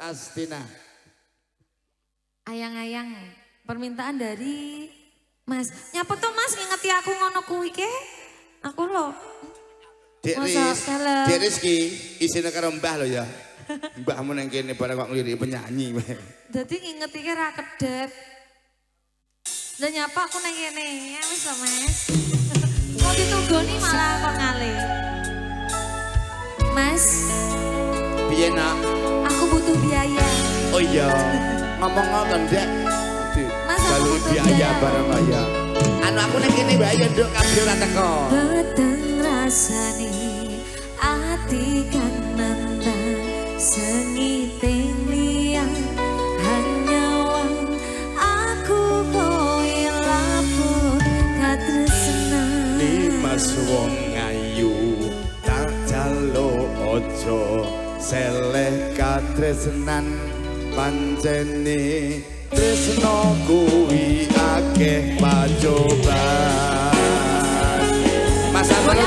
Astina. Ayang-ayang permintaan dari Mas. Nyapa tuh Mas ngingeti aku ngono kuwi ke? Aku lo. Dek Rizky isine karo Mbah lo ya. Mbahmu nang kene bareng kok ngliriki penyanyi. Dadi ngingeti ke ra kedep. Dan nyapa aku nang kene. Ya wis Mas. Mau ditugoni malah kok ngalih. Mas. Piye nak? Aku butuh biaya. Oh iya. Ngomong ngoten Dek. Mas aku butuh biaya bareng ya. Anu aku nang kene wae ya nduk kabeh ora teko. Beteng rasane ati kan nendang sengiting liang hanya wang aku kowe lapor katresnan. Limas wong ayu tak jalo ojo seleh katresnan pancene tresno kuwi akeh pacoban. Mas Anwar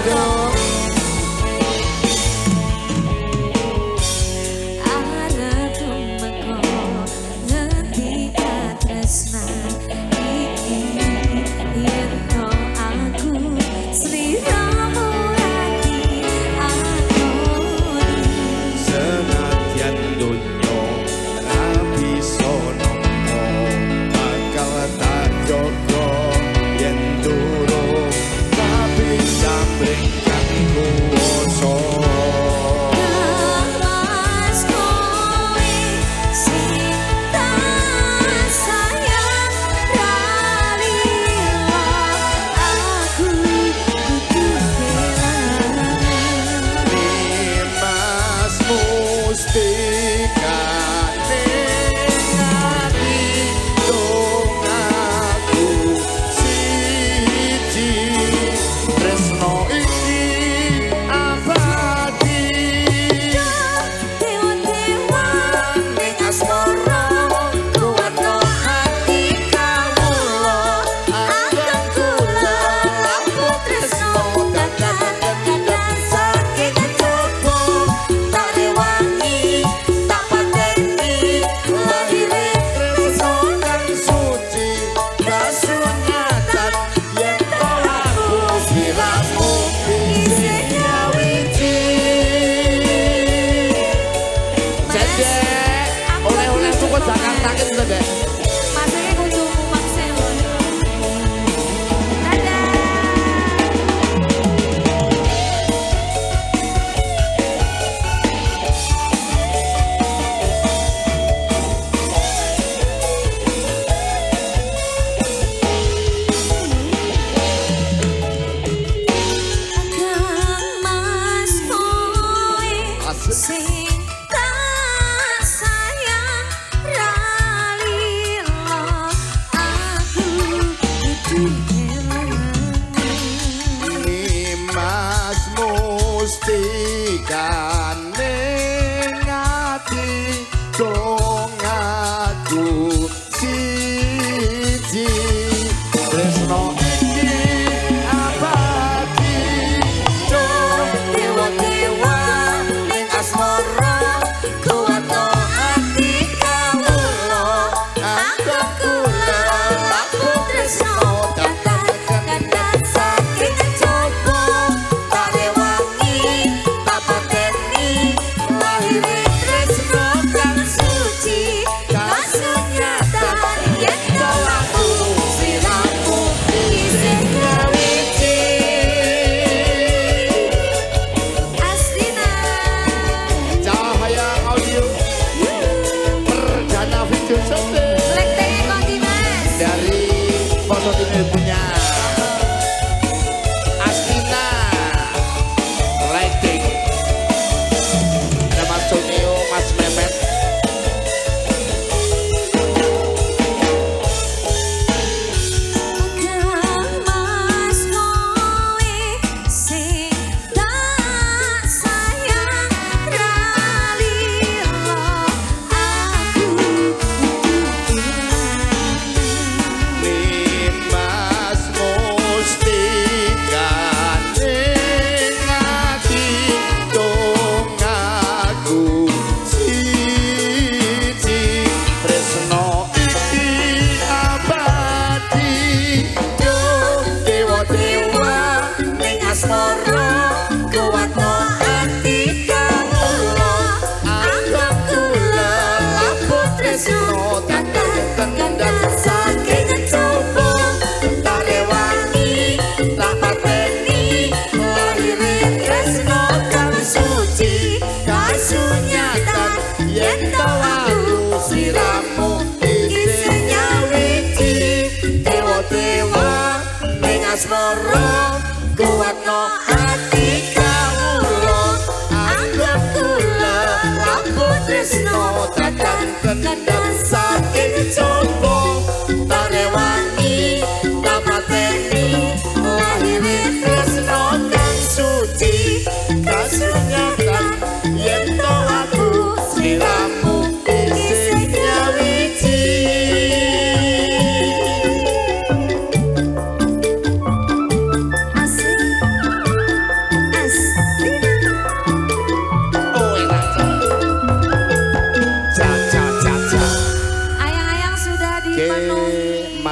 tresno tekan kendang saking coba tarewangi tamateni lahire tresno kang suci kasunyatan yen to aku sliramu isih nyawiji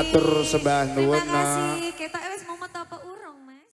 matur sembah nuwun. Terima kasih. Kita